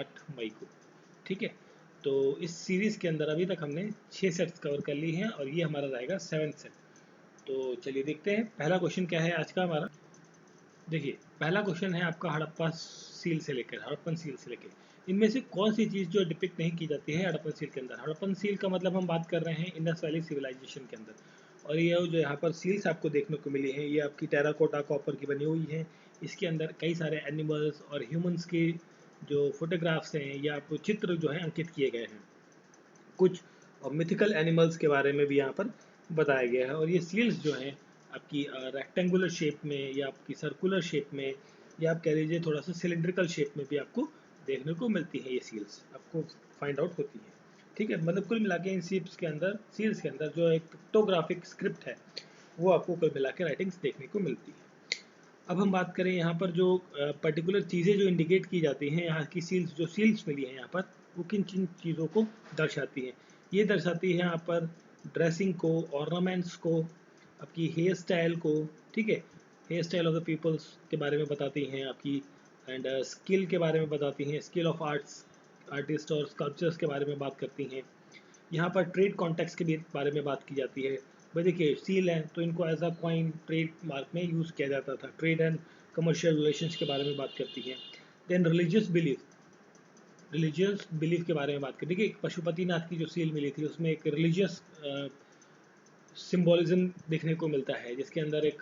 8 मई को। ठीक है, तो इस सीरीज़ के अंदर अभी तक हमने 6 सेट्स कवर कर ली हैं और ये हमारा रहेगा 7th सेट। तो चलिए देखते हैं पहला क्वेश्चन क्या है आज का हमारा। देखिए पहला क्वेश्चन है आपका हड़प्पा सील से लेकर, हड़प्पन सील से लेकर इनमें से कौन सी चीज़ जो डिपिक्ट नहीं की जाती है हड़प्पन सील के अंदर। हड़प्पन सील का मतलब हम बात कर रहे हैं इंडस वैली सिविलाइजेशन के अंदर, और ये जो यहाँ पर सील्स आपको देखने को मिली हैं ये आपकी टेराकोटा कॉपर की बनी हुई हैं। इसके अंदर कई सारे एनिमल्स और ह्यूमंस के जो फोटोग्राफ्स हैं या आपको चित्र जो है अंकित किए गए हैं। कुछ मिथिकल एनिमल्स के बारे में भी यहाँ पर बताया गया है। और ये सील्स जो हैं आपकी रेक्टेंगुलर शेप में या आपकी सर्कुलर शेप में या आप कह लीजिए थोड़ा सा सिलेंड्रिकल शेप में भी आपको देखने को मिलती है। ये सील्स आपको फाइंड आउट होती है। ठीक है, मतलब कुल मिला के इन सील्स के अंदर जो एक पिक्टोग्राफिक स्क्रिप्ट है वो आपको कुल मिला के राइटिंग्स देखने को मिलती है। अब हम बात करें यहाँ पर जो पर्टिकुलर चीज़ें जो इंडिकेट की जाती हैं यहाँ की सील्स मिली हैं यहाँ पर, वो किन किन चीज़ों को दर्शाती हैं। ये दर्शाती है यहाँ पर ड्रेसिंग को, ऑर्नामेंट्स को, आपकी हेयर स्टाइल को। ठीक है, hair style of the peoples के बारे में बताती हैं आपकी, एंड स्किल के बारे में बताती हैं, स्किल ऑफ आर्टिस्ट और स्कल्पचर्स के बारे में बात करती हैं। यहाँ पर ट्रेड कॉन्टेक्स्ट के भी बारे में बात की जाती है। भाई देखिए सील है तो इनको as a coin trade mark में यूज़ किया जाता था। ट्रेड एंड कमर्शियल रिलेशंस के बारे में बात करती हैं। देन रिलीजियस बिलीफ के बारे में बात करती है। देखिए पशुपतिनाथ की जो सील मिली थी उसमें एक रिलीजियस सिंबॉलिज्म देखने को मिलता है, जिसके अंदर एक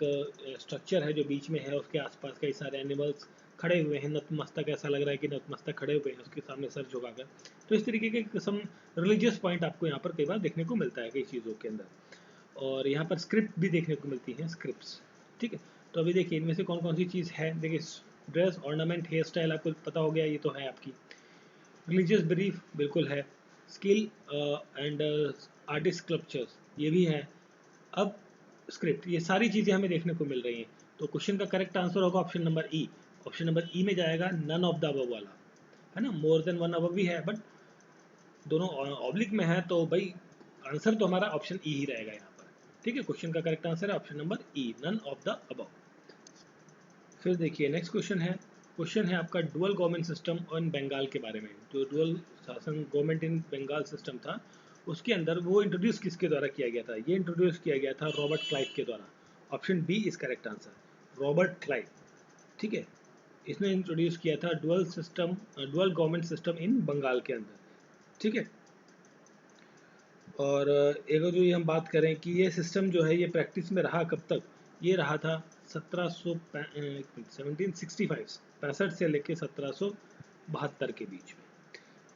स्ट्रक्चर है जो बीच में है, उसके आसपास कई सारे एनिमल्स खड़े हुए हैं, नतमस्तक, ऐसा लग रहा है कि नतमस्तक खड़े हुए हैं उसके सामने सर झुकाकर। तो इस तरीके के सम रिलीजियस पॉइंट आपको यहाँ पर कई बार देखने को मिलता है कई चीज़ों के अंदर। और यहाँ पर स्क्रिप्ट भी देखने को मिलती हैं, स्क्रिप्ट्स। ठीक है, तो अभी देखिए इनमें से कौन कौन सी चीज़ है। देखिए ड्रेस, ऑर्नामेंट, हेयर स्टाइल आपको पता हो गया, ये तो है आपकी। रिलीजियस बिलीफ बिल्कुल है। स्किल एंड आर्टिस्ट स्कल्पचर्स ये भी है। अब स्क्रिप्ट, ये सारी चीज़ें हमें देखने को मिल रही हैं। तो क्वेश्चन का करेक्ट आंसर होगा ऑप्शन नंबर ई। ऑप्शन नंबर ई में जाएगा नन ऑफ द अबव वाला, है ना। मोर देन वन अबव भी है बट दोनों ऑब्लिक में है, तो भाई आंसर तो हमारा ऑप्शन ई ही रहेगा यहाँ पर। ठीक है, क्वेश्चन का करेक्ट आंसर है option number E, none of the above. फिर देखिए नेक्स्ट क्वेश्चन है आपका dual government system in Bengal के बारे में। जो डुअल शासन गवर्नमेंट इन बंगाल सिस्टम था उसके अंदर वो इंट्रोड्यूस किसके द्वारा किया गया था। ये इंट्रोड्यूस किया गया था रॉबर्ट क्लाइव के द्वारा। Option B is correct answer, Robert Clive. ठीक है, इसने इंट्रोड्यूस किया था dual government system in Bengal के अंदर। ठीक है, और एक जो ये हम बात करें कि ये सिस्टम जो है ये प्रैक्टिस में रहा कब तक, ये रहा था 1765 से लेकर 1772 के बीच में।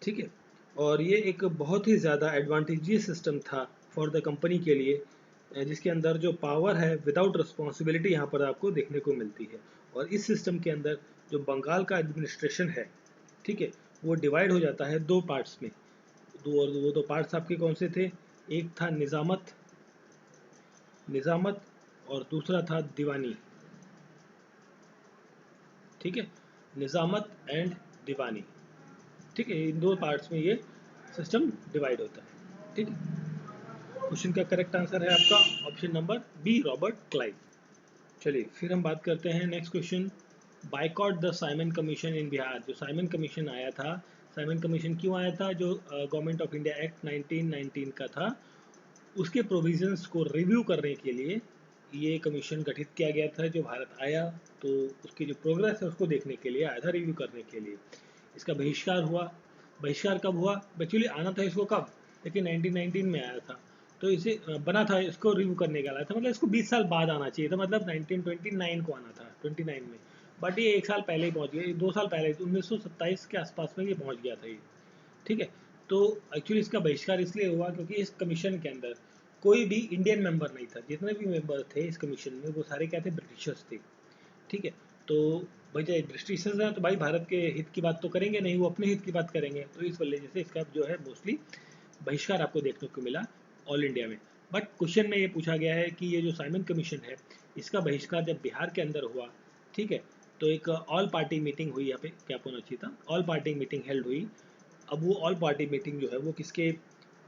ठीक है, और ये एक बहुत ही ज़्यादा एडवांटेजियस सिस्टम था फॉर द कंपनी के लिए, जिसके अंदर जो पावर है विदाउट रिस्पॉन्सिबिलिटी यहाँ पर आपको देखने को मिलती है। और इस सिस्टम के अंदर जो बंगाल का एडमिनिस्ट्रेशन है, ठीक है, वो डिवाइड हो जाता है दो पार्ट्स में। वो दो पार्ट्स आपके कौन से थे, एक था निज़ामत और दूसरा था दीवानी। ठीक है, निज़ामत एंड दीवानी। ठीक है, इन दो पार्ट्स में ये सिस्टम डिवाइड होता है। ठीक है, क्वेश्चन का करेक्ट आंसर है आपका option number B, Robert Clive. चलिए फिर हम बात करते हैं next question, boycott the Simon commission in Bihar. जो साइमन कमीशन आया था, साइमन कमीशन क्यों आया था, जो गवर्नमेंट ऑफ इंडिया एक्ट 1919 का था उसके प्रोविजंस को रिव्यू करने के लिए ये कमीशन गठित किया गया था। जो भारत आया तो उसकी जो प्रोग्रेस है उसको देखने के लिए आया था, रिव्यू करने के लिए। इसका बहिष्कार हुआ। बहिष्कार कब हुआ, एक्चुअली आना था इसको कब, लेकिन 1919 में आया था। तो इसे बना था, इसको रिव्यू करने का आया था, मतलब इसको 20 साल बाद आना चाहिए था, मतलब 1929 को आना था, 29 में। बट ये 1 साल पहले ही पहुंच गया, 2 साल पहले 1927 के आसपास में ये पहुंच गया था ये। ठीक है, तो एक्चुअली इसका बहिष्कार इसलिए हुआ क्योंकि इस कमीशन के अंदर कोई भी इंडियन मेंबर नहीं था। जितने भी मेंबर थे इस कमीशन में वो सारे क्या थे, ब्रिटिशर्स थे। ठीक है, तो भाई जब ब्रिटिशर्स हैं तो भाई भारत के हित की बात तो करेंगे नहीं, वो अपने हित की बात करेंगे। तो इस वजह से इसका जो है मोस्टली बहिष्कार आपको देखने को मिला ऑल इंडिया में। बट क्वेश्चन में ये पूछा गया है कि ये जो साइमन कमीशन है इसका बहिष्कार जब बिहार के अंदर हुआ, ठीक है, तो एक ऑल पार्टी मीटिंग हुई, यहाँ पे क्या होना चाहिए था, ऑल पार्टी मीटिंग हेल्ड हुई। अब वो ऑल पार्टी मीटिंग जो है वो किसके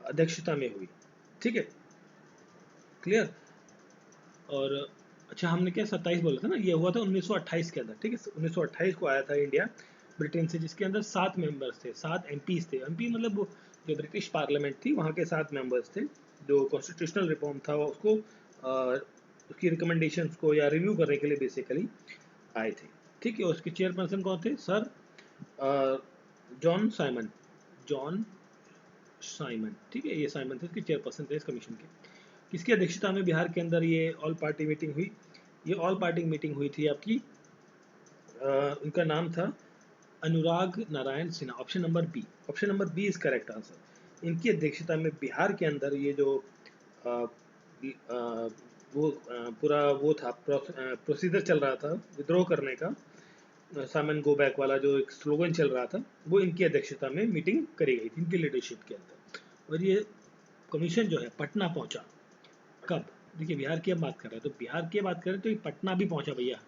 अध्यक्षता में हुई। ठीक है, क्लियर। और अच्छा हमने क्या 27 बोला था ना, ये हुआ था 1928 के अंदर। ठीक है, 1928 को आया था इंडिया ब्रिटेन से, जिसके अंदर 7 मेंबर्स थे, 7 एमपीज थे। एमपी मतलब वो जो ब्रिटिश पार्लियामेंट थी वहाँ के 7 मेंबर्स थे, जो कॉन्स्टिट्यूशनल रिफॉर्म था उसको उसकी रिकमेंडेशंस को या रिव्यू करने के लिए बेसिकली आए थे। ठीक है, उसके चेयरपर्सन कौन थे? Sir John Simon, John Simon. ठीक है, ये साइमन थे इसके चेयरपर्सन थे इस कमीशन के। किसकी अध्यक्षता में बिहार के अंदर ये ऑल पार्टी मीटिंग हुई? ये ऑल पार्टी मीटिंग हुई थी आपकी, उनका नाम था Anurag Narayan Sinha. Option number B, option number B is correct answer. इनकी अध्यक्षता में बिहार के अंदर ये जो पूरा वो था प्रोसीजर चल रहा था विद्रोह करने का, सामन गो बैक वाला जो एक स्लोगन चल रहा था, वो इनकी अध्यक्षता में मीटिंग करी गई थी इनकी लीडरशिप के अंदर। और ये कमीशन जो है पटना पहुंचा कब? देखिए बिहार की हम बात कर रहे हैं, तो बिहार की बात करें तो ये पटना भी पहुंचा भैया।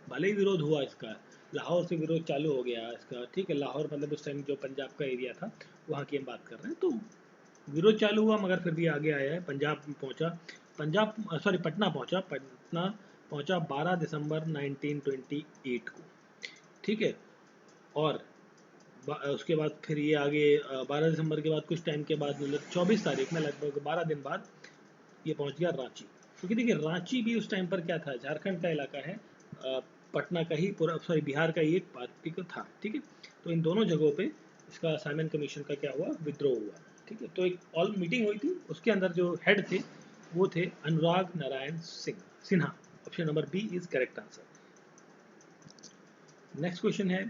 भले ही विरोध हुआ इसका, लाहौर से विरोध चालू हो गया इसका। ठीक है, लाहौर मतलब उस टाइम जो पंजाब का एरिया था वहाँ की हम बात कर रहे हैं, तो विरोध चालू हुआ मगर फिर भी आगे आया है, पंजाब पहुंचा। पटना पहुंचा। पटना पहुंचा 12 दिसंबर 1928 को। ठीक है, और उसके बाद फिर ये आगे 12 दिसंबर के बाद कुछ टाइम के बाद मतलब 24 तारीख में लगभग 12 दिन बाद ये पहुंच गया रांची। क्योंकि देखिए रांची भी उस टाइम पर क्या था, झारखंड का इलाका है, पटना का ही पूरा बिहार का ही एक पार्टी का था। ठीक है, तो इन दोनों जगहों पे इसका साइमन कमीशन का क्या हुआ, विद्रोह हुआ। ठीक है, तो एक ऑल मीटिंग हुई थी, उसके अंदर जो हेड थे वो थे Anurag Narayan Sinha. Option number B is correct answer. Next question है,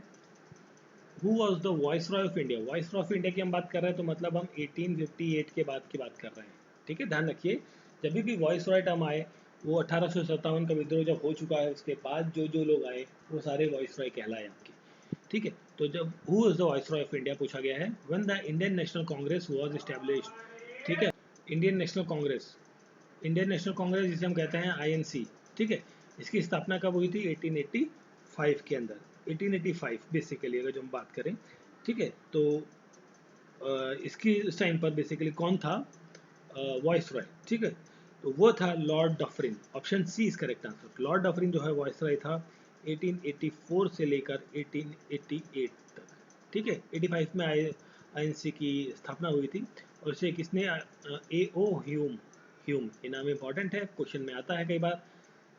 who was the viceroy of India? Viceroy of India की हम बात कर रहे हैं तो मतलब हम 1858 के बाद की बात कर रहे हैं। ठीक है, ध्यान रखिए जब भी वाइसरॉय टर्म आए वो 1857 का विद्रोह जब हो चुका है उसके बाद जो जो लोग आए वो सारे वाइसरॉय कहलाए आपके। ठीक है, तो जब who is the viceroy of India पूछा गया है, when the Indian national Congress was established. ठीक है, Indian national Congress, Indian national Congress जिसे हम कहते हैं आईएनसी। ठीक है, इसकी स्थापना कब हुई थी? 1885 के अंदर, 1885 बेसिकली अगर जो हम बात करें। ठीक है, तो इसकी इस टाइम पर बेसिकली कौन था वॉइसरॉय? ठीक है, तो वो था Lord Dufferin. Option C is correct answer. Lord Dufferin जो है वॉइसरॉय था 1884 से लेकर 1888 तक। ठीक है, 85 में आईएनसी की स्थापना हुई थी और इसे किसने, ए ओ ह्यूम, ह्यूम ये नाम इंपॉर्टेंट है, क्वेश्चन में आता है कई बार,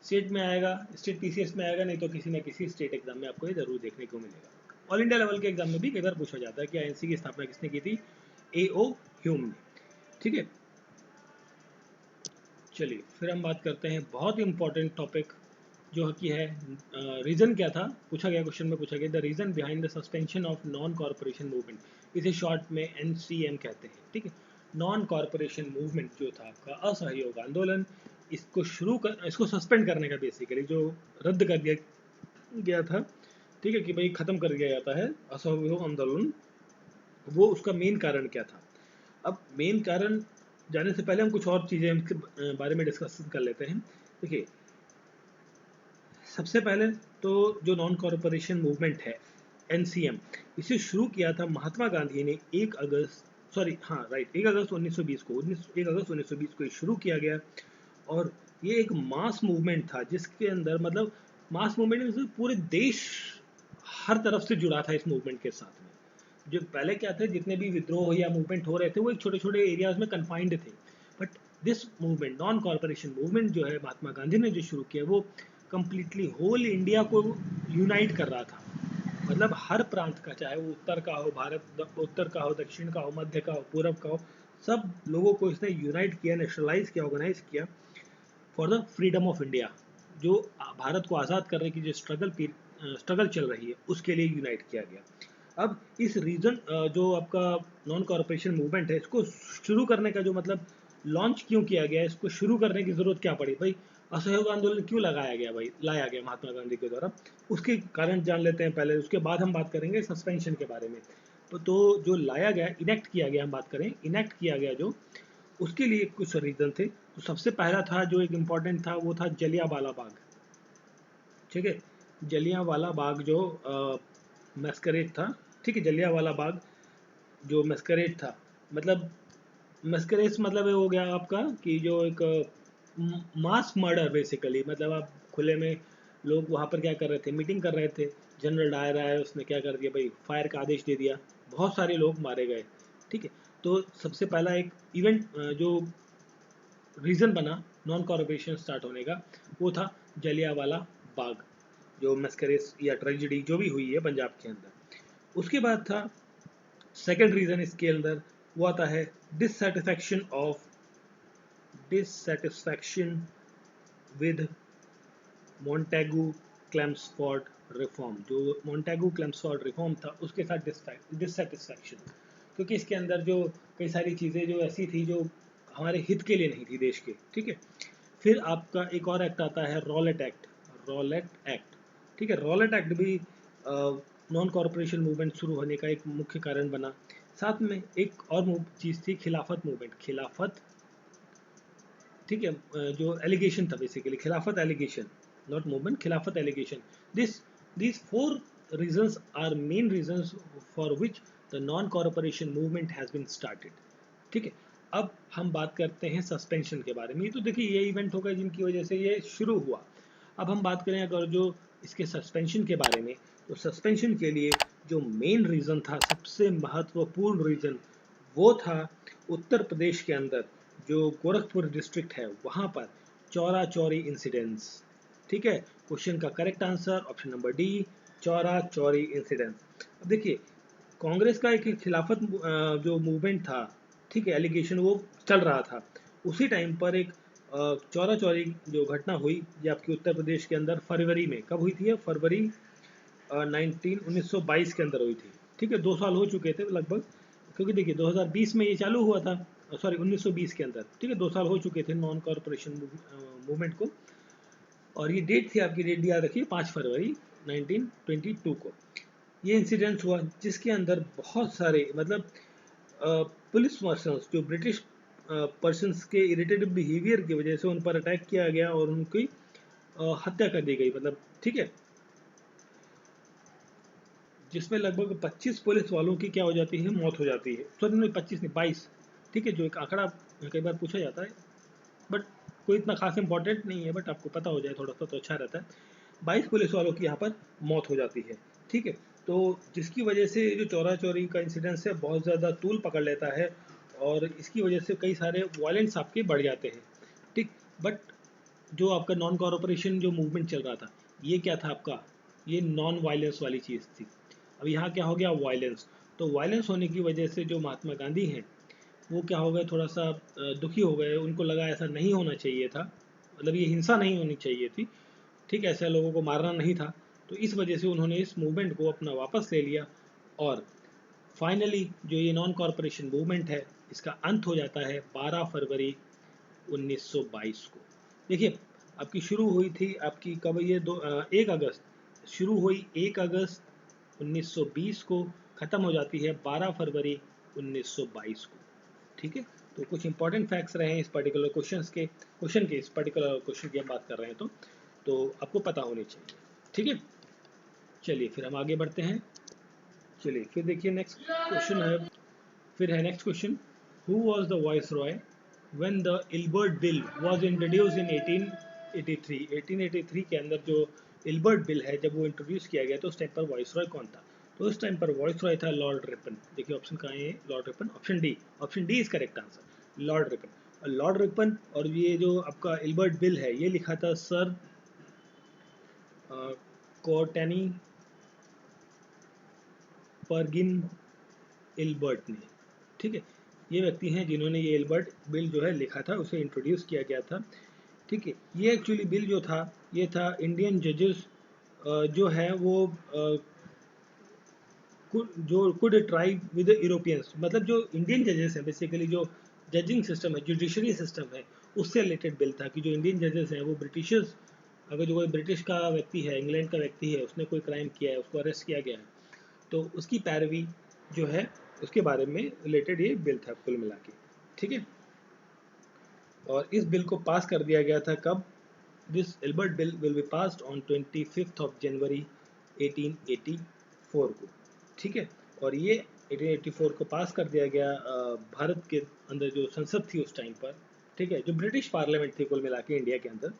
स्टेट में आएगा, स्टेट टीसीएस में आएगा, नहीं तो किसी न किसी स्टेट एग्जाम में आपको ये जरूर देखने को मिलेगा। ऑल इंडिया लेवल के एग्जाम में भी कई बार पूछा जाता है कि आईएनसी की स्थापना किसने की थी? ए ओ ह्यूम ने। ठीक है, चलिए फिर हम बात करते हैं बहुत इंपॉर्टेंट टॉपिक जो कि है रीजन क्या था, पूछा गया क्वेश्चन में, पूछा गया the reason behind the suspension of non corporation movement, इसे शॉर्ट में एनसीएम कहते हैं। ठीक है, नॉन कॉर्पोरेशन मूवमेंट जो था आपका असहयोग आंदोलन, इसको सस्पेंड करने का बेसिकली जो रद्द कर दिया गया था। ठीक है, कि भाई खत्म कर दिया जाता है असहयोग आंदोलन, वो उसका मेन कारण क्या था? अब मेन कारण जाने से पहले हम कुछ और चीज़ें इसके बारे में डिस्कस कर लेते हैं। देखिए सबसे पहले तो जो नॉन कॉर्पोरेशन मूवमेंट है एनसीएम, इसे शुरू किया था महात्मा गांधी ने 1 अगस्त 1920 को, 1 अगस्त 1920 को शुरू किया गया। और ये एक मास मूवमेंट था जिसके अंदर मतलब मास मूवमेंट में पूरे देश हर तरफ से जुड़ा था इस मूवमेंट के साथ में। जो पहले क्या थे, जितने भी विद्रोह या मूवमेंट हो रहे थे वो एक छोटे छोटे एरियाज में कन्फाइंड थे, but this movement non corporation movement जो है महात्मा गांधी ने जो शुरू किया वो कम्प्लीटली होल इंडिया को यूनाइट कर रहा था। मतलब हर प्रांत का, चाहे वो उत्तर का हो, भारत उत्तर का हो, दक्षिण का हो, मध्य का हो, पूर्व का हो, सब लोगों को इसने यूनाइट किया, नेशनलाइज किया, ऑर्गेनाइज किया for the freedom of India. जो भारत को आज़ाद करने की जो स्ट्रगल चल रही है उसके लिए यूनाइट किया गया। अब इस रीजन जो आपका नॉन कॉर्पोरेशन मूवमेंट है इसको शुरू करने का जो मतलब लॉन्च क्यों किया गया, इसको शुरू करने की ज़रूरत क्या पड़ी भाई, असहयोग आंदोलन क्यों लगाया गया भाई, लाया गया महात्मा गांधी के द्वारा, उसके कारण जान लेते हैं पहले, उसके बाद हम बात करेंगे सस्पेंशन के बारे में। तो जो लाया गया, इनेक्ट किया गया, हम बात करें इनेक्ट किया गया जो, उसके लिए कुछ रीज़न थे। तो सबसे पहला था जो एक इम्पॉर्टेंट था वो था जलियांवाला बाग। ठीक है, जलियांवाला बाग जो मैस्करेड था। ठीक है, जलियांवाला बाग जो मैस्करेड था, मतलब मैस्करेड मतलब ये हो गया आपका कि जो एक मास मर्डर बेसिकली, मतलब आप खुले में लोग वहाँ पर क्या कर रहे थे, मीटिंग कर रहे थे, जनरल डायर आया, उसने क्या कर दिया भाई, फायर का आदेश दे दिया, बहुत सारे लोग मारे गए। ठीक है, तो सबसे पहला एक इवेंट जो रीज़न बना नॉन कॉरपोरेशन स्टार्ट होने का, वो था जलियांवाला बाग, जो मस्करेस या ट्रेजिडी जो भी हुई है पंजाब के अंदर। उसके बाद था सेकेंड रीज़न इसके अंदर, वो आता है डिससेटिस्फैक्शन विद मोंटेगू क्लेम्सफोर्ड रिफॉर्म। जो मोंटेगू क्लेम्सफोर्ड रिफॉर्म था उसके साथ डिससेटिस्फैक्शन, क्योंकि इसके अंदर जो कई सारी चीज़ें जो ऐसी थी जो हमारे हित के लिए नहीं थी देश के। ठीक है, फिर आपका एक और एक्ट आता है रॉलेट एक्ट। रॉलेट एक्ट, ठीक है, रॉलेट एक्ट भी नॉन कॉरपोरेशन मूवमेंट शुरू होने का एक मुख्य कारण बना। साथ में एक और चीज़ थी खिलाफत मूवमेंट, खिलाफत, ठीक है, जो एलिगेशन था बेसिकली खिलाफत एलिगेशन, नॉट मूवमेंट, खिलाफत allegation. these four reasons are main reasons for which the non cooperation movement has been started। ठीक है, अब हम बात करते हैं सस्पेंशन के बारे में। ये तो देखिए ये इवेंट होगा जिनकी वजह से ये शुरू हुआ। अब हम बात करें अगर जो इसके सस्पेंशन के बारे में, तो सस्पेंशन के लिए जो मेन रीज़न था, सबसे महत्वपूर्ण रीज़न, वो था उत्तर प्रदेश के अंदर जो गोरखपुर डिस्ट्रिक्ट है वहाँ पर चौरा चौरी इंसिडेंट्स। ठीक है, क्वेश्चन का correct answer option number D, Chaura Chauri incidents. अब देखिए कांग्रेस का एक खिलाफत जो मूवमेंट था, ठीक है, एलिगेशन वो चल रहा था, उसी टाइम पर एक चौरा चौरी जो घटना हुई ये आपके उत्तर प्रदेश के अंदर फरवरी में, कब हुई थी? फरवरी 1922 के अंदर हुई थी। ठीक है, 2 साल हो चुके थे लगभग, क्योंकि देखिए 2020 में ये चालू हुआ था, सॉरी 1920 के अंदर। ठीक है, 2 साल हो चुके थे नॉन कॉरपोरेशन मूवमेंट को। और ये डेट थी, आपकी डेट याद रखिए, 5 फरवरी 1922 को ये इंसिडेंट हुआ, जिसके अंदर बहुत सारे मतलब पुलिस पर्सन्स जो ब्रिटिश पर्सन्स के इरिटेटिव बिहेवियर की वजह से उन पर अटैक किया गया और उनकी हत्या कर दी गई, मतलब ठीक है, जिसमें लगभग 25 पुलिस वालों की क्या हो जाती है, मौत हो जाती है। सॉरी नहीं, 25 नहीं, 22। ठीक है, जो एक आंकड़ा कई बार पूछा जाता है, बट कोई इतना खास इंपॉर्टेंट नहीं है, बट आपको पता हो जाए थोड़ा सा तो अच्छा रहता है। 22 पुलिस वालों की यहाँ पर मौत हो जाती है। ठीक है, तो जिसकी वजह से जो चौरा चौरी का इंसिडेंस है बहुत ज़्यादा तूल पकड़ लेता है और इसकी वजह से कई सारे वायलेंस आपके बढ़ जाते हैं। ठीक, बट जो आपका नॉन कॉरपोरेशन जो मूवमेंट चल रहा था, ये क्या था आपका, ये नॉन वायलेंस वाली चीज़ थी। अब यहाँ क्या हो गया, वायलेंस। तो वायलेंस होने की वजह से जो महात्मा गांधी हैं वो क्या हो गए, थोड़ा सा दुखी हो गए, उनको लगा ऐसा नहीं होना चाहिए था, मतलब ये हिंसा नहीं होनी चाहिए थी। ठीक है, ऐसे लोगों को मारना नहीं था, तो इस वजह से उन्होंने इस मूवमेंट को अपना वापस ले लिया और फाइनली जो ये नॉन कॉरपोरेशन मूवमेंट है इसका अंत हो जाता है 12 फरवरी 1922 को। देखिए आपकी शुरू हुई थी आपकी कब, ये 1 अगस्त शुरू हुई, 1 अगस्त 1920 को, ख़त्म हो जाती है 12 फरवरी 1922 को। ठीक है, तो कुछ इंपॉर्टेंट फैक्ट्स रहे हैं इस पर्टिकुलर क्वेश्चन के इस पर्टिकुलर क्वेश्चन की हम बात कर रहे हैं तो आपको पता होने चाहिए। ठीक है, चलिए फिर हम आगे बढ़ते हैं। चलिए फिर देखिए नेक्स्ट क्वेश्चन है, फिर है next question, who was the voice Roy when the Ilbert bill was introduce इन 1883। 1883 के अंदर जो इल्बर्ट बिल है जब वो इंट्रोड्यूस किया गया तो उस टाइम पर वॉइस रॉय कौन था? तो उस टाइम पर वॉइस रॉय था लॉर्ड रिपन। देखिए ऑप्शन कहाँ है, Lord Ripon, option D is correct answer, Lord Ripon. Lord Ripon, और ये जो आपका इल्बर्ट बिल है ये लिखा था सर कोर्टेनी परगिन इल्बर्ट ने। ठीक है, ये व्यक्ति हैं जिन्होंने ये इल्बर्ट बिल जो है लिखा था, उसे इंट्रोड्यूस किया गया था। ठीक है, ये एक्चुअली बिल जो था ये था इंडियन जजेस जो है वो जो कुड ट्राई विद यूरोपियंस, मतलब जो इंडियन जजेस हैं बेसिकली, जो जजिंग सिस्टम है, जुडिशरी सिस्टम है, उससे रिलेटेड बिल था कि जो इंडियन जजेस हैं वो ब्रिटिशर्स, अगर जो कोई ब्रिटिश का व्यक्ति है, इंग्लैंड का व्यक्ति है, उसने कोई क्राइम किया है, उसको अरेस्ट किया गया है, तो उसकी पैरवी जो है उसके बारे में रिलेटेड ये बिल था कुल मिला के। ठीक है, और इस बिल को पास कर दिया गया था कब? This Ilbert bill will be passed on 25 जनवरी 1884 को। ठीक है, और ये 1884 को पास कर दिया गया भारत के अंदर जो संसद थी उस टाइम पर। ठीक है, जो ब्रिटिश पार्लियामेंट थी कुल मिला के इंडिया के अंदर,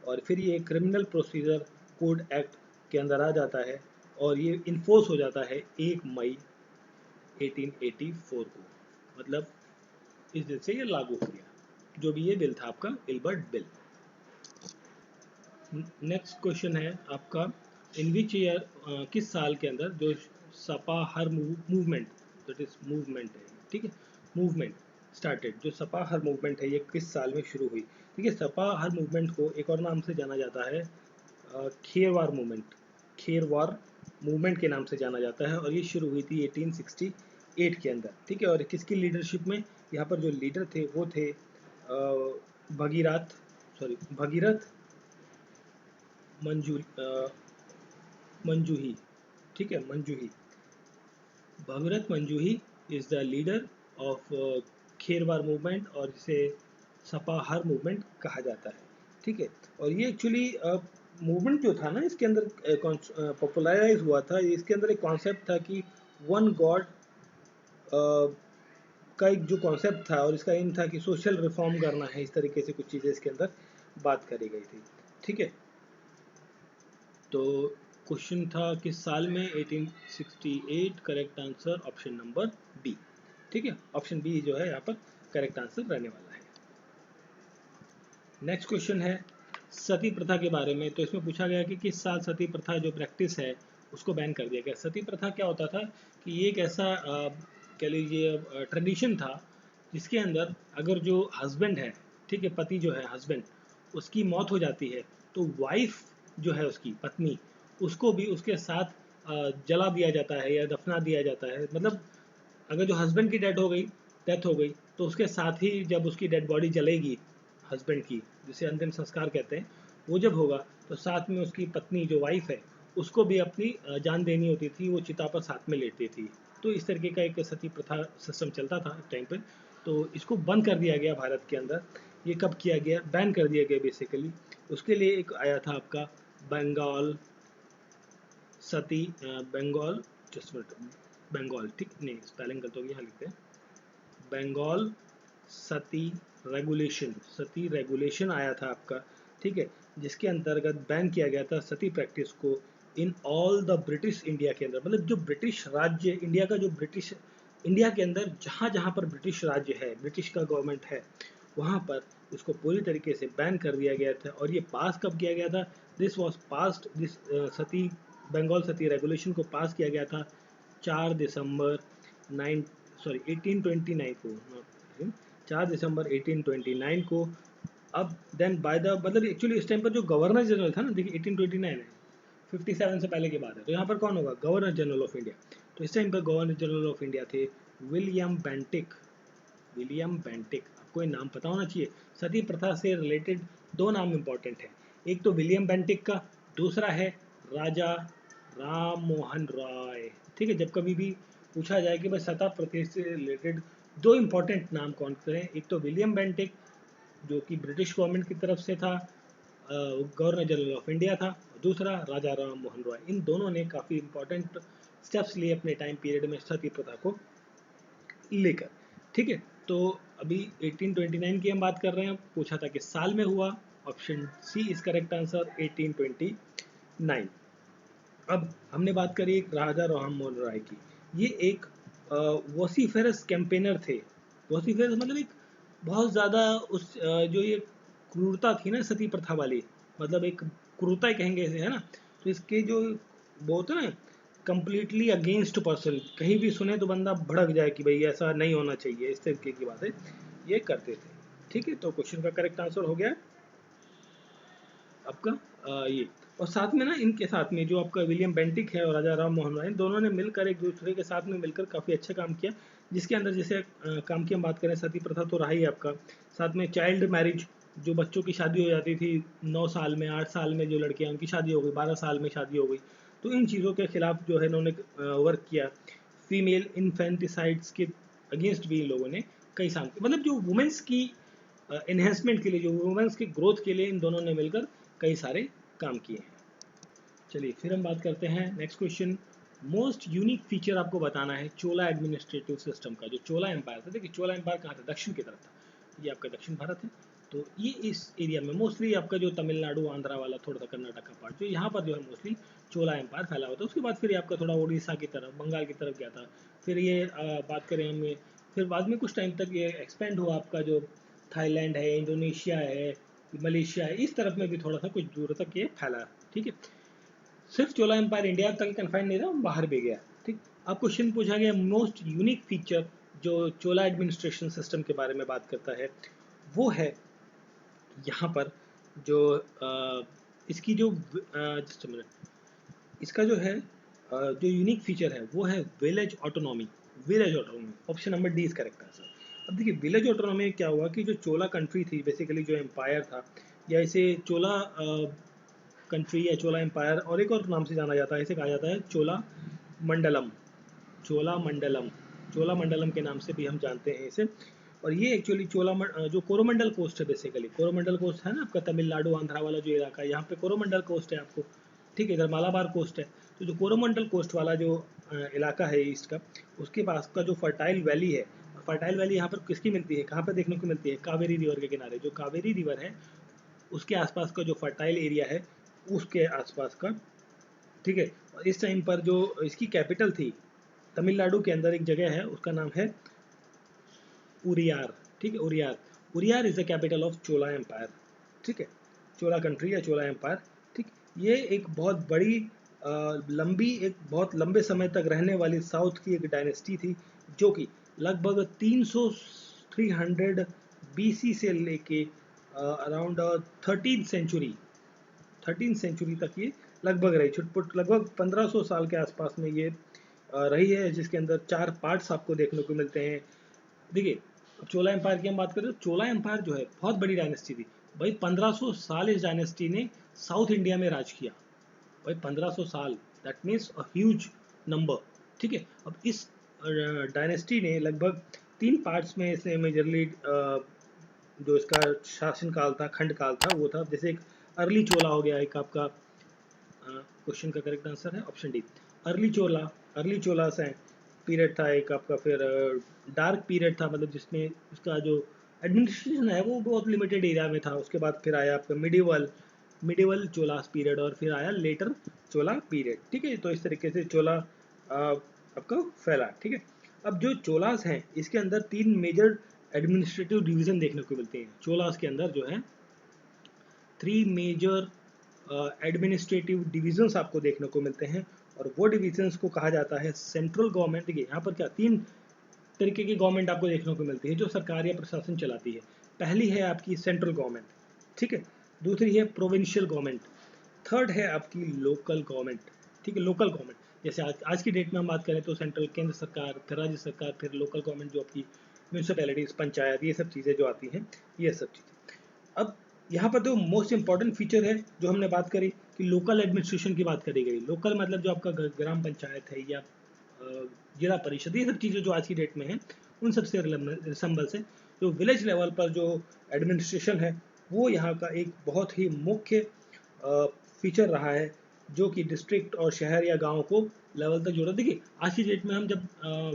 और फिर ये क्रिमिनल प्रोसीजर कोड एक्ट के अंदर आ जाता है और ये इन्फोर्स हो जाता है 1 मई 1884 को, मतलब इस दिन से ये लागू हो गया, जो भी ये बिल था आपका इल्बर्ट बिल। नेक्स्ट क्वेश्चन है आपका, इन विच ईयर, किस साल के अंदर जो सपा हर मूवमेंट, दैट इज मूवमेंट है, ठीक है, मूवमेंट स्टार्टेड, जो सपा हर मूवमेंट है ये किस साल में शुरू हुई। देखिए सपा हर मूवमेंट को एक और नाम से जाना जाता है खेरवार मूवमेंट, खेरवार मूवमेंट के नाम से जाना जाता है, और ये शुरू हुई थी 1868 के अंदर, ठीक है। और किसकी लीडरशिप में, यहाँ पर जो लीडर थे वो थे भगीरथ मंजूही, ठीक है, Manjhi, Bhagirath Manjhi is the leader of Kharwar movement, और इसे सपाहर मूवमेंट कहा जाता है, ठीक है। और ये एक्चुअली मूवमेंट जो था ना, इसके अंदर पॉपुलराइज हुआ था, इसके अंदर एक कॉन्सेप्ट था कि वन गॉड का एक जो कॉन्सेप्ट था, और इसका एम था कि सोशल रिफॉर्म करना है, इस तरीके से कुछ चीज़ें इसके अंदर बात करी गई थी, ठीक है। तो क्वेश्चन था किस साल में, 1868, correct answer option number B, ठीक है, ऑप्शन बी जो है यहाँ पर करेक्ट आंसर रहने वाला है। नेक्स्ट क्वेश्चन है सती प्रथा के बारे में। तो इसमें पूछा गया कि किस साल सती प्रथा जो प्रैक्टिस है उसको बैन कर दिया गया। सती प्रथा क्या होता था कि ये एक ऐसा कह लीजिए ट्रेडिशन था जिसके अंदर अगर जो हस्बैंड है, ठीक है, पति जो है हस्बैंड, उसकी मौत हो जाती है तो वाइफ जो है उसकी पत्नी, उसको भी उसके साथ जला दिया जाता है या दफना दिया जाता है। मतलब अगर जो हस्बैंड की डेथ हो गई तो उसके साथ ही जब उसकी डेड बॉडी जलेगी हस्बैंड की, जिसे अंतिम संस्कार कहते हैं, वो जब होगा तो साथ में उसकी पत्नी जो वाइफ है उसको भी अपनी जान देनी होती थी, वो चिता पर साथ में लेटती थी। तो इस तरीके का एक सती प्रथा सिस्टम चलता था टाइम पे। तो इसको बंद कर दिया गया भारत के अंदर। ये कब किया गया, बैन कर दिया गया बेसिकली। उसके लिए एक आया था आपका बंगाल सती, बंगाल, जस्ट बंगाल, ठीक नहीं स्पेलिंग गलत हो गया, यहाँ लिखते हैं बंगाल सती रेगुलेशन, सती रेगुलेशन आया था आपका, ठीक है, जिसके अंतर्गत बैन किया गया था सती प्रैक्टिस को in all the British India के अंदर। मतलब जो ब्रिटिश राज्य इंडिया का, जो ब्रिटिश इंडिया के अंदर जहाँ जहाँ पर ब्रिटिश राज्य है, ब्रिटिश का गवर्नमेंट है, वहाँ पर उसको पूरी तरीके से बैन कर दिया गया था। और ये पास कब किया गया था, this was passed, this sati Bengal sati regulation को पास किया गया था 4 दिसंबर 1829 को, 4 दिसंबर 1829 को। अब देन बाय द, मतलब एक्चुअली इस टाइम पर जो गवर्नर जनरल था ना, देखिए 1829 है, 57 से पहले की बात है, तो यहाँ पर कौन होगा, गवर्नर जनरल ऑफ इंडिया। तो इस टाइम पर गवर्नर जनरल ऑफ इंडिया थे विलियम बेंटिक, विलियम बेंटिक, आपको ये नाम पता होना चाहिए। सती प्रथा से रिलेटेड दो नाम इंपॉर्टेंट है, एक तो विलियम बेंटिक का, दूसरा है राजा राम मोहन रॉय, ठीक है। जब कभी भी पूछा जाए कि भाई सती प्रथा से रिलेटेड दो इंपॉर्टेंट नाम कौन से हैं, एक तो विलियम बेंटिक जो कि ब्रिटिश गवर्नमेंट की तरफ से था, गवर्नर जनरल ऑफ इंडिया था, दूसरा राजा राम मोहन रॉय। इन दोनों ने काफ़ी इंपॉर्टेंट स्टेप्स लिए अपने टाइम पीरियड में सती प्रथा को लेकर, ठीक है। तो अभी 1829 की हम बात कर रहे हैं, पूछा था कि साल में हुआ, option C is correct answer 1829। अब हमने बात करी एक राजा राम मोहन राय की। ये एक वॉसिफेरस कैंपेनर थे। वॉसिफेरस मतलब एक बहुत ज़्यादा जो ये क्रूरता थी ना सती प्रथा वाली, मतलब एक क्रूरता ही कहेंगे इसे, है ना। तो इसके जो वो होते ना कंप्लीटली अगेंस्ट पर्सन, कहीं भी सुने तो बंदा भड़क जाए कि भाई ऐसा नहीं होना चाहिए, इस तरीके की बातें ये करते थे, ठीक है। तो क्वेश्चन का करेक्ट आंसर हो गया आपका ये। और साथ में ना इनके साथ में जो आपका विलियम बेंटिक है और राजा राम मोहन राय, दोनों ने मिलकर एक दूसरे के साथ में मिलकर काफ़ी अच्छा काम किया, जिसके अंदर जैसे काम की हम बात करें, सती प्रथा तो रहा ही आपका, साथ में चाइल्ड मैरिज, जो बच्चों की शादी हो जाती थी 9 साल में, 8 साल में, जो लड़कियां उनकी शादी हो गई, 12 साल में शादी हो गई, तो इन चीज़ों के खिलाफ जो है इन्होंने वर्क किया। फीमेल इन्फेंटिसाइड्स के अगेंस्ट भी इन लोगों ने कई साल, मतलब जो वुमेंस की इन्हेंसमेंट के लिए, जो वुमेंस की ग्रोथ के लिए इन दोनों ने मिलकर कई सारे काम किए हैं। चलिए फिर हम बात करते हैं next question. Most unique feature आपको बताना है चोला एडमिनिस्ट्रेटिव सिस्टम का। जो चोला एम्पायर था, देखिए चोला एम्पायर कहाँ था, दक्षिण की तरफ था, ये आपका दक्षिण भारत है। तो ये इस एरिया में मोस्टली आपका जो तमिलनाडु आंध्रा वाला, थोड़ा सा कर्नाटक का पार्ट, जो यहाँ पर जो है मोस्टली चोला एम्पायर फैला हुआ था। उसके बाद फिर ये आपका थोड़ा उड़ीसा की तरफ, बंगाल की तरफ गया था। फिर ये बात करें हमें, फिर बाद में कुछ टाइम तक ये एक्सपेंड हुआ आपका, जो थाईलैंड है, इंडोनेशिया है, मलेशिया है, इस तरफ में भी थोड़ा सा कुछ दूर तक ये फैला। ठीक है, सिर्फ चोला एम्पायर इंडिया तक कन्फाइंड नहीं था, बाहर भी गया। ठीक, अब क्वेश्चन पूछा गया मोस्ट यूनिक फीचर जो चोला एडमिनिस्ट्रेशन सिस्टम के बारे में बात करता है, वो है यहाँ पर जो इसकी जो जस्ट मिनट, इसका जो है जो यूनिक फीचर है वो है village autonomy. Village autonomy, option number D is correct answer. अब देखिए विलेज ऑटोनॉमी में क्या हुआ कि जो चोला कंट्री थी, बेसिकली जो एम्पायर था, या इसे चोला कंट्री या चोला एम्पायर और एक और नाम से जाना जाता है, इसे कहा जाता है चोला मंडलम। चोला मंडलम, चोला मंडलम के नाम से भी हम जानते हैं इसे। और ये एक्चुअली जो कोरोमंडल कोस्ट है, बेसिकली कोरोमंडल कोस्ट है ना आपका, तमिलनाडु आंध्रा वाला जो इलाका है, यहाँ पे कोरोमंडल कोस्ट है आपको। ठीक है, इधर मालाबार कोस्ट है। तो जो कोरोमंडल कोस्ट वाला जो इलाका है ईस्ट का, उसके पास का जो फर्टाइल वैली है, फर्टाइल वैली यहाँ पर किसकी मिलती है, कहाँ पर देखने को मिलती है, कावेरी रिवर के किनारे। जो कावेरी रिवर है उसके आसपास का जो फर्टाइल एरिया है, उसके आसपास का। ठीक है, और इस टाइम पर जो इसकी कैपिटल थी तमिलनाडु के अंदर एक जगह है, उसका नाम है उरियार। ठीक है, Uraiyur, Uraiyur is the capital of Chola empire. ठीक है, चोला कंट्री या चोला एम्पायर। ठीक, ये एक बहुत बड़ी लंबी, एक बहुत लंबे समय तक रहने वाली साउथ की एक डायनेस्टी थी, जो कि लगभग 300 बीसी से लेके अराउंड 13th सेंचुरी तक ये लगभग रही, छुटपुट लगभग 1500 साल के आसपास में ये रही है, जिसके अंदर 4 पार्ट्स आपको देखने को मिलते हैं। देखिए, अब चोला एम्पायर की हम बात करें तो चोला एम्पायर जो है बहुत बड़ी डायनेस्टी थी भाई। 1500 साल इस डायनेस्टी ने साउथ इंडिया में राज किया भाई, 1500 साल, that means a huge number. ठीक है, अब इस डायनेस्टी ने लगभग 3 पार्ट्स में इसे मेजरली जो इसका शासन काल था, खंड काल था, वो था जैसे एक अर्ली चोला हो गया, एक आपका क्वेश्चन का करेक्ट आंसर है ऑप्शन डी, अर्ली चोला। अर्ली चोला से पीरियड था एक आपका, फिर डार्क पीरियड था, मतलब जिसमें उसका जो एडमिनिस्ट्रेशन है वो बहुत लिमिटेड एरिया में था। उसके बाद फिर आया आपका मिडिवल चोलास पीरियड, और फिर आया लेटर चोला पीरियड। ठीक है, तो इस तरीके से चोला आपका फैला। ठीक है, अब जो चोलास हैं इसके अंदर 3 मेजर एडमिनिस्ट्रेटिव डिवीजन देखने को मिलते हैं। चोलास के अंदर जो है 3 मेजर एडमिनिस्ट्रेटिव डिविजन्स आपको देखने को मिलते हैं, और वो डिविजन्स को कहा जाता है सेंट्रल गवर्नमेंट। देखिए यहाँ पर क्या 3 तरीके की गवर्नमेंट आपको देखने को मिलती है जो सरकार या प्रशासन चलाती है। पहली है आपकी सेंट्रल गवर्नमेंट, ठीक है, दूसरी है प्रोविंशियल गवर्नमेंट, थर्ड है आपकी लोकल गवर्नमेंट। ठीक है, लोकल गवर्नमेंट जैसे आज की डेट में हम बात करें तो सेंट्रल केंद्र सरकार, फिर राज्य सरकार, फिर लोकल गवर्नमेंट जो आपकी म्यूनसिपैलिटीज, पंचायत, ये सब चीज़ें जो आती हैं, ये सब चीज़ें। अब यहाँ पर जो मोस्ट इंपॉर्टेंट फीचर है जो हमने बात करी कि लोकल एडमिनिस्ट्रेशन की बात करी गई। लोकल मतलब जो आपका ग्राम पंचायत है या जिला परिषद, ये सब चीज़ें जो आज की डेट में हैं, उन सबसे रिसम्बल से जो विलेज लेवल पर जो एडमिनिस्ट्रेशन है वो यहाँ का एक बहुत ही मुख्य फीचर रहा है, जो कि डिस्ट्रिक्ट और शहर या गांव को लेवल तक जोड़ा। देखिए आज की डेट में हम जब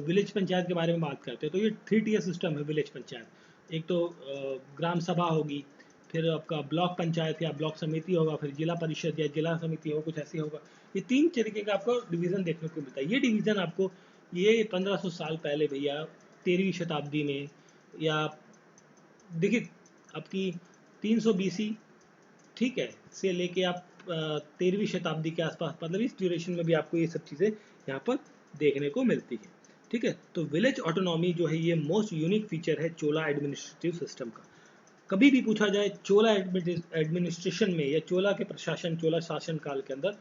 विलेज पंचायत के बारे में बात करते हैं तो ये 3 टियर सिस्टम है विलेज पंचायत। एक तो ग्राम सभा होगी, फिर आपका ब्लॉक पंचायत या ब्लॉक समिति होगा, फिर जिला परिषद या जिला समिति होगा, कुछ ऐसी होगा। ये 3 तरीके का आपको डिवीज़न देखने को मिलता है। ये डिवीज़न आपको ये 1500 साल पहले भैया 13वीं शताब्दी में, या देखिए आपकी 300 बीसी, ठीक है, से लेके आप 13वीं शताब्दी के आसपास, मतलब इस ड्यूरेशन में भी आपको ये सब चीज़ें यहाँ पर देखने को मिलती है। ठीक है, तो विलेज ऑटोनॉमी जो है ये मोस्ट यूनिक फीचर है चोला एडमिनिस्ट्रेटिव सिस्टम का। कभी भी पूछा जाए चोला एडमिनिस्ट्रेशन में या चोला के प्रशासन, चोला शासन काल के अंदर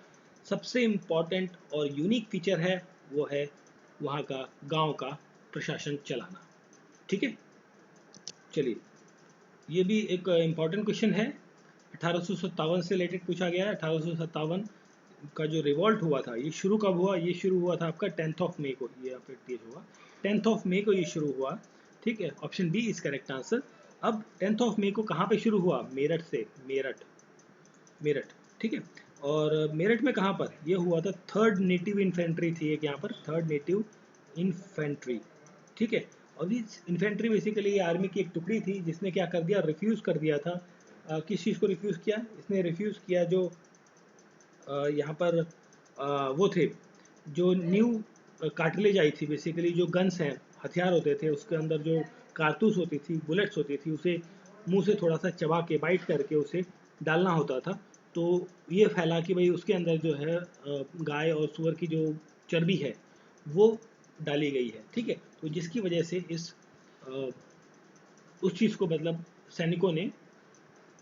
सबसे इम्पॉर्टेंट और यूनिक फीचर है वो है वहाँ का गांव का प्रशासन चलाना। ठीक है, चलिए ये भी एक इम्पॉर्टेंट क्वेश्चन है, 1857 से रिलेटेड पूछा गया है। 1857 का जो रिवॉल्ट हुआ था ये शुरू कब हुआ, ये शुरू हुआ था आपका 10th ऑफ मे को, ये आप पेज हुआ 10th ऑफ मे को ये शुरू हुआ। ठीक है, option B is correct answer. अब 10th ऑफ मे को कहाँ पे शुरू हुआ, मेरठ से, मेरठ। ठीक है, और मेरठ में कहाँ पर ये हुआ था, 3rd नेटिव इन्फेंट्री थी एक यहाँ पर, 3rd नेटिव इन्फेंट्री। ठीक है, और इस इन्फेंट्री बेसिकली आर्मी की एक टुकड़ी थी जिसने क्या कर दिया, रिफ्यूज़ कर दिया था। किस चीज़ को रिफ्यूज़ किया, इसने रिफ्यूज़ किया जो यहाँ पर वो थे जो न्यू कार्टिलेज आई थी, बेसिकली जो गन्स हैं, हथियार होते थे, उसके अंदर जो कारतूस होती थी, बुलेट्स होती थी, उसे मुंह से थोड़ा सा चबा के बाइट करके उसे डालना होता था। तो ये फैला कि भाई उसके अंदर जो है गाय और सूअर की जो चर्बी है वो डाली गई है, ठीक है। तो जिसकी वजह से उस चीज़ को मतलब सैनिकों ने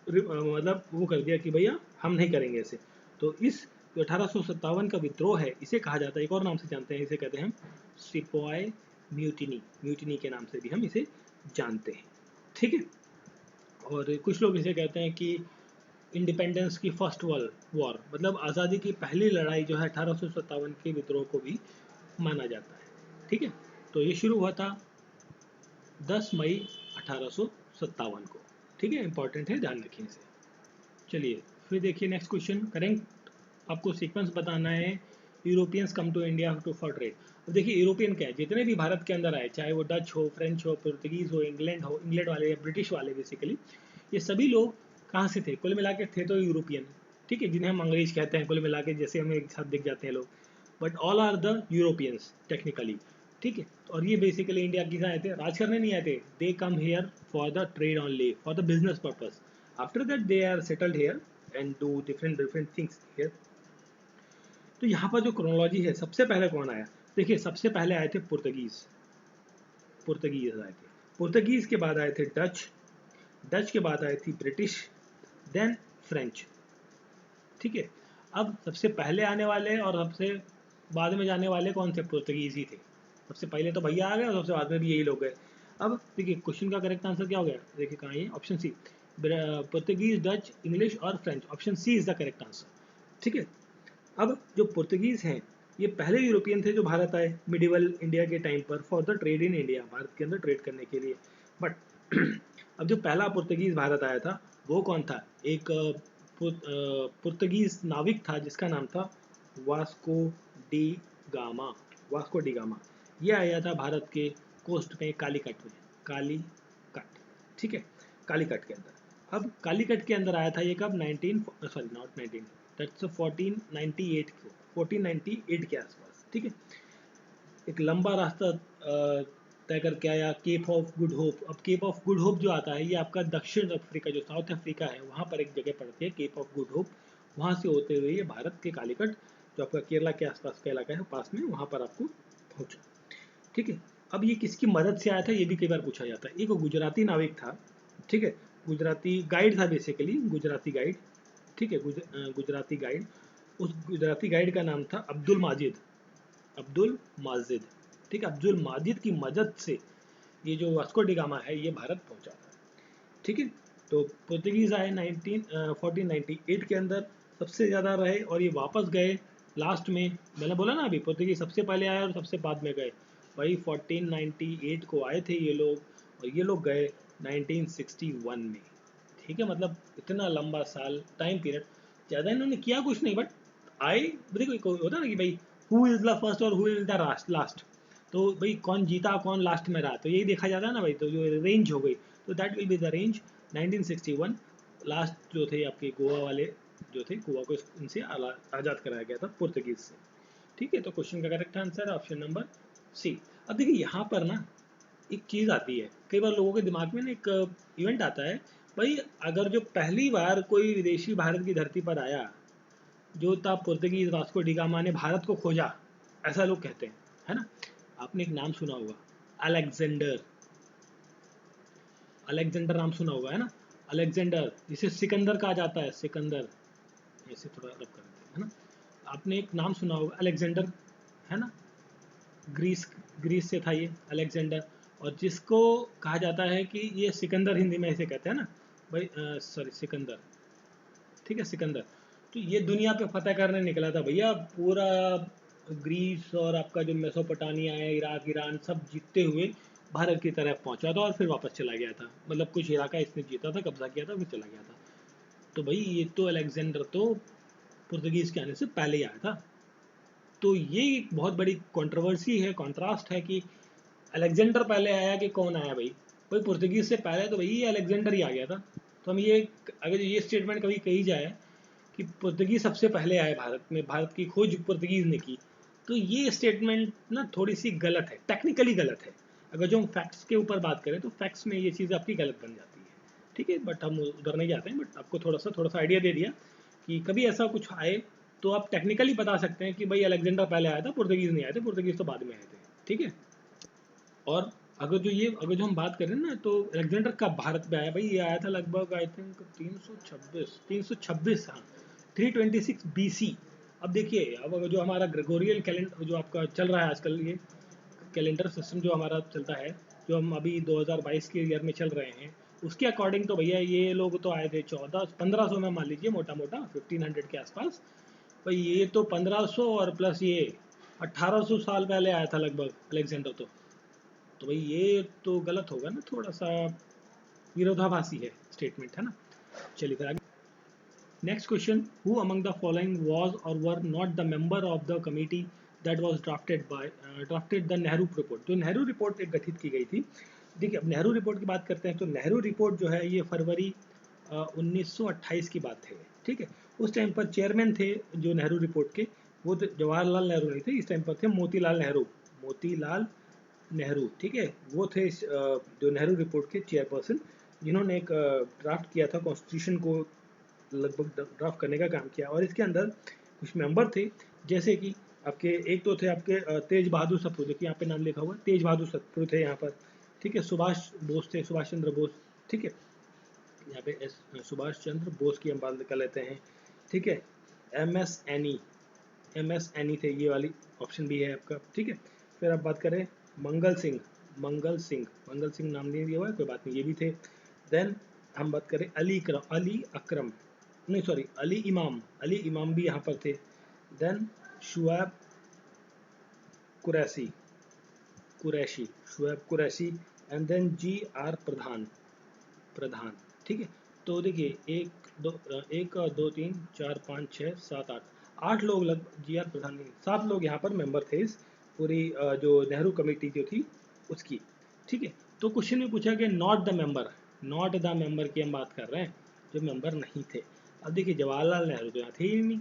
मतलब वो कर दिया कि भैया हम नहीं करेंगे ऐसे। तो इस जो 1857 का विद्रोह है, इसे कहा जाता है, एक और नाम से जानते हैं, इसे कहते हैं हम सिपॉय म्यूटिनी, म्यूटिनी के नाम से भी हम इसे जानते हैं, ठीक है। और कुछ लोग इसे कहते हैं कि इंडिपेंडेंस की फर्स्ट वर्ल्ड वॉर, मतलब आज़ादी की पहली लड़ाई जो है 1857 के विद्रोह को भी माना जाता है, ठीक है। तो ये शुरू हुआ था 10 मई 1857 को, ठीक है, इंपॉर्टेंट है, ध्यान रखिए इसे। चलिए फिर देखिए नेक्स्ट क्वेश्चन, करेंट आपको सीक्वेंस बताना है। Europeans come to India to for trade. अब देखिए यूरोपियन क्या है, जितने भी भारत के अंदर आए, चाहे वो डच हो, फ्रेंच हो, पुर्तगीज हो, इंग्लैंड वाले या ब्रिटिश वाले, बेसिकली ये सभी लोग कहाँ से थे, कुल मिला के थे तो यूरोपियन, ठीक है, जिन्हें हम अंग्रेज कहते हैं कुल मिला के, जैसे हमें एक साथ दिख जाते हैं लोग, but all are the Europeans technically, ठीक है। और ये बेसिकली इंडिया किस आए थे, राज करने नहीं आए थे, they come here for the trade only, for the business purpose. After that they are settled here and do different things here. तो यहाँ पर जो क्रोनोलॉजी है, सबसे पहले कौन आया, देखिए सबसे पहले आए थे पुर्तगीज, पुर्तगीज आए थे, पुर्तगीज के बाद आए थे डच, डच के बाद आई थी ब्रिटिश, देन फ्रेंच, ठीक है। अब सबसे पहले आने वाले और सबसे बाद में जाने वाले कौन थे, पुर्तगीज ही थे। सबसे पहले तो भैया आ गए और सबसे बाद में भी यही लोग गए। अब देखिए क्वेश्चन का करेक्ट आंसर क्या हो गया, देखिए कहाँ ये, option C, Portuguese, Dutch, English और French, option C is the correct answer, ठीक है। अब जो पुर्तगीज हैं, ये पहले यूरोपियन थे जो भारत आए मिडिवल इंडिया के टाइम पर for the trade in India, Bharat के अंदर ट्रेड करने के लिए। बट अब जो पहला पुर्तगीज भारत आया था वो कौन था, एक पुर्तगीज नाविक था जिसका नाम था Vasco D gamma, Vasco D gamma. ये आया था भारत के कोस्ट में, कालीकट में, कालीकट, ठीक है, कालीकट के अंदर। अब कालीकट के अंदर आया था ये कब, 19 सॉरी नॉट 19, दैट्स 1498 को, 1498 के आसपास, ठीक है। एक लंबा रास्ता तय करके आया, केप ऑफ गुड होप। अब केप ऑफ गुड होप जो आता है, ये आपका दक्षिण अफ्रीका, जो साउथ अफ्रीका है, वहाँ पर एक जगह पड़ती है केप ऑफ गुड होप। वहाँ से होते हुए ये भारत के कालीकट, जो आपका केरला के आसपास का इलाका है, पास में, वहाँ पर आपको पहुँचा, ठीक है। अब ये किसकी मदद से आया था, ये भी कई बार पूछा जाता है। एक गुजराती नाविक था, ठीक है, गुजराती गाइड था बेसिकली, गुजराती गाइड, ठीक है, गुजराती गाइड। उस गुजराती गाइड का नाम था अब्दुल माजिद, अब्दुल माजिद, ठीक है। अब्दुल माजिद की मदद से ये जो वास्को डी गामा है ये भारत पहुंचा था, ठीक है। तो पुर्तगीज आए 1498 के अंदर, सबसे ज़्यादा रहे और ये वापस गए लास्ट में। मैंने बोला ना अभी, पुर्तगीज सबसे पहले आए और सबसे बाद में गए, वही 1498 को आए थे ये लोग, और ये लोग गए 1961 में, ठीक है। मतलब इतना लंबा साल टाइम पीरियड, ज़्यादा इन्होंने किया कुछ नहीं, बट आए। देखो होता ना कि भाई हु इज़ द फर्स्ट और हु इज़ द लास्ट, तो भाई कौन जीता कौन लास्ट में रहा, तो यही देखा जाता है ना भाई। तो जो रेंज हो गई, तो that will be the range 1961। Last जो थे आपके गोवा वाले जो थे, गोवा को इनसे आज़ाद कराया गया था पुर्तगीज से, ठीक है। तो क्वेश्चन का करेक्ट आंसर है ऑप्शन नंबर सी। अब देखिए यहाँ पर ना एक चीज़ आती है, कई बार लोगों के दिमाग में ना एक इवेंट आता है, भाई अगर जो पहली बार कोई विदेशी भारत की धरती पर आया, जो था पुर्तगीज, वास्को डी गामा ने भारत को खोजा, ऐसा लोग कहते हैं, है ना। आपने एक नाम सुना होगा, अलेक्जेंडर, अलेक्जेंडर नाम सुना होगा, है ना। अलेक्जेंडर जिसे सिकंदर कहा जाता है, सिकंदर, ऐसे थोड़ा रब कर देते हैं, है ना। आपने एक नाम सुना होगा अलेक्जेंडर, है ना, ग्रीस, ग्रीस से था ये अलेक्जेंडर। और जिसको कहा जाता है कि ये सिकंदर, हिंदी में ऐसे कहते हैं ना भाई, सॉरी सिकंदर, ठीक है, सिकंदर। तो ये दुनिया पे फतेह करने निकला था भैया, पूरा ग्रीस और आपका जो मेसोपोटामिया है, इराक, ईरान, सब जीतते हुए भारत की तरफ पहुंचा था और फिर वापस चला गया था। मतलब कुछ इलाका इसने जीता था, कब्जा किया था, फिर चला गया था। तो भाई ये तो अलेक्जेंडर तो पुर्तगीज के आने से पहले ही आया था। तो ये एक बहुत बड़ी कंट्रोवर्सी है, कॉन्ट्रास्ट है कि अलेक्जेंडर पहले आया कि कौन आया भाई। भाई पुर्तगीज से पहले तो भाई ये अलेक्जेंडर ही आ गया था। तो हम ये, अगर ये स्टेटमेंट कभी कही जाए कि कि पुर्तगीज सबसे पहले आए भारत में, भारत की खोज पुर्तगीज ने की। तो ये स्टेटमेंट ना थोड़ी सी गलत है, टेक्निकली गलत है। अगर जो हम फैक्ट्स के ऊपर बात करें तो फैक्ट्स में ये चीज़ आपकी गलत बन जाती है, ठीक है। बट हम उधर नहीं जाते हैं, बट आपको थोड़ा सा आइडिया दे दिया कि कभी ऐसा कुछ आए तो आप टेक्निकली बता सकते हैं कि भाई अलेक्जेंडर पहले आया था, पुर्तगीज नहीं आए थे, पुर्तगीज तो बाद में आए थे, ठीक है। और अगर जो हम बात करें ना, तो अलेक्जेंडर कब भारत में आया भाई, ये आया था लगभग आई थिंक 326, हाँ 326 BC। अब देखिए, अब अगर जो हमारा ग्रेगोरियन कैलेंडर जो आपका चल रहा है आजकल, ये कैलेंडर सिस्टम जो हमारा चलता है, जो हम अभी 2022 के ईयर में चल रहे हैं, उसके अकॉर्डिंग तो भैया ये लोग तो आए थे 1500 में, मान लीजिए मोटा मोटा 1500 के आसपास। भाई ये तो 1500 और प्लस ये 1800 साल पहले आया था लगभग अलेक्जेंडर तो भाई ये तो गलत होगा ना, थोड़ा सा विरोधाभासी है स्टेटमेंट, है ना। चलिए फिर आगे। Next question, who among the following was or were not the member of the committee that was drafted the Nehru report. जो नेहरू रिपोर्ट एक गठित की गई थी, देखिए अब नेहरू रिपोर्ट की बात करते हैं तो नेहरू रिपोर्ट जो है ये फरवरी 1928 की बात है, ठीक है। उस टाइम पर चेयरमैन थे जो नेहरू रिपोर्ट के, वो तो जवाहरलाल नेहरू नहीं थे, इस टाइम पर थे मोतीलाल नेहरू, ठीक है। वो थे जो नेहरू रिपोर्ट के चेयरपर्सन, जिन्होंने एक ड्राफ्ट किया था कॉन्स्टिट्यूशन को, लगभग ड्राफ्ट करने का काम किया। और इसके अंदर कुछ मेंबर थे, जैसे कि आपके एक तो थे आपके तेज बहादुर सप्रू, देखिए यहाँ पे नाम लिखा हुआ है, तेज बहादुर सप्रू थे यहाँ पर, ठीक है। सुभाष बोस थे, सुभाष चंद्र बोस, ठीक है। यहाँ पे सुभाष चंद्र बोस की हम बात कर लेते हैं, ठीक है। एम एस एनी थे, ये वाली ऑप्शन भी है आपका, ठीक है। फिर आप बात करें मंगल सिंह नाम नहीं दिया हुआ है, कोई बात नहीं, ये भी थे। देन हम बात करें अली इमाम भी यहाँ पर थे। Then Shoaib Qureshi and then GR Pradhan, ठीक है। तो देखिए 8 लोग, लगभग GR प्रधान नहीं, 7 लोग यहाँ पर मेंबर थे इस पूरी जो नेहरू कमेटी जो थी उसकी, ठीक है। तो क्वेश्चन में पूछा गया नॉट द मेंबर की हम बात कर रहे हैं, जो मेंबर नहीं थे। अब देखिए जवाहरलाल नेहरू तो यहाँ थे ही नहीं,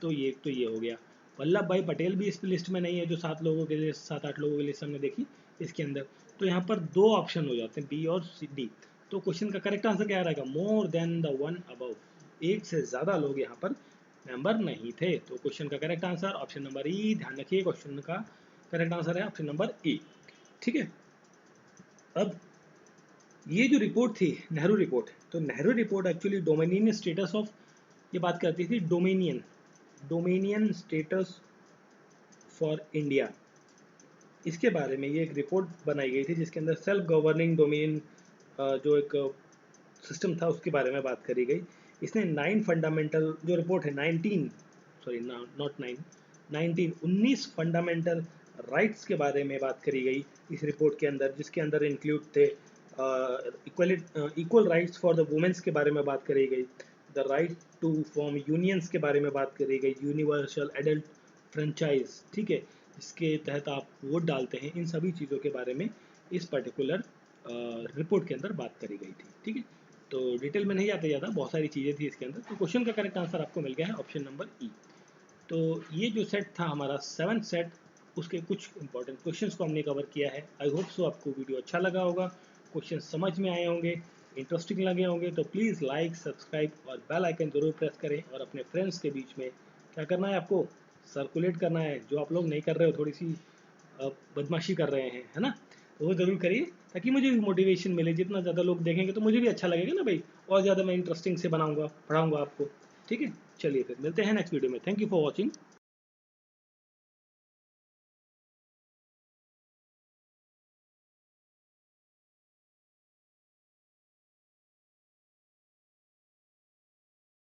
तो ये हो गया। वल्लभ भाई पटेल भी इस लिस्ट में नहीं है, जो 7 लोगों के लिए 7-8 लोगों के लिस्ट हमने देखी इसके अंदर। तो यहाँ पर 2 ऑप्शन हो जाते हैं, B और D। तो क्वेश्चन का करेक्ट आंसर क्या रहेगा, more than the one above, एक से ज़्यादा लोग यहाँ पर मेंबर नहीं थे। तो क्वेश्चन का correct answer option number E। ध्यान रखिए, क्वेश्चन का करेक्ट आंसर है ऑप्शन नंबर E, ठीक है। अब ये जो रिपोर्ट थी नेहरू रिपोर्ट, तो Nehru report actually dominion status of, ये बात करती थी डोमिनियन स्टेटस फॉर इंडिया, इसके बारे में ये एक रिपोर्ट बनाई गई थी, जिसके अंदर सेल्फ गवर्निंग डोमिनियन जो एक सिस्टम था उसके बारे में बात करी गई। इसने 9 फंडामेंटल, जो रिपोर्ट है 19 फंडामेंटल राइट्स के बारे में बात करी गई इस रिपोर्ट के अंदर, जिसके अंदर इंक्लूड थे equal rights for the womens के बारे में बात करी गई, the right to form unions के बारे में बात करी गई, यूनिवर्सल एडल्ट फ्रेंचाइज, ठीक है, इसके तहत आप वोट डालते हैं, इन सभी चीज़ों के बारे में इस पर्टिकुलर रिपोर्ट के अंदर बात करी गई थी, ठीक है। तो डिटेल में नहीं जाते ज़्यादा, बहुत सारी चीज़ें थी इसके अंदर। तो क्वेश्चन का करेक्ट आंसर आपको मिल गया है ऑप्शन नंबर E। तो ये जो सेट था हमारा 7th सेट, उसके कुछ इंपॉर्टेंट क्वेश्चंस को हमने कवर किया है। आई होप सो आपको वीडियो अच्छा लगा होगा, क्वेश्चन समझ में आए होंगे, इंटरेस्टिंग लगे होंगे। तो प्लीज़ लाइक, सब्सक्राइब और बेल आइकन ज़रूर प्रेस करें, और अपने फ्रेंड्स के बीच में क्या करना है, आपको सर्कुलेट करना है। जो आप लोग नहीं कर रहे हो, थोड़ी सी बदमाशी कर रहे हैं, है ना, तो वो ज़रूर करिए, ताकि मुझे भी मोटिवेशन मिले। जितना ज़्यादा लोग देखेंगे तो मुझे भी अच्छा लगेगा ना भाई, और ज़्यादा मैं इंटरेस्टिंग से पढ़ाऊँगा आपको, ठीक है। चलिए फिर मिलते हैं नेक्स्ट वीडियो में। Thank you for watching.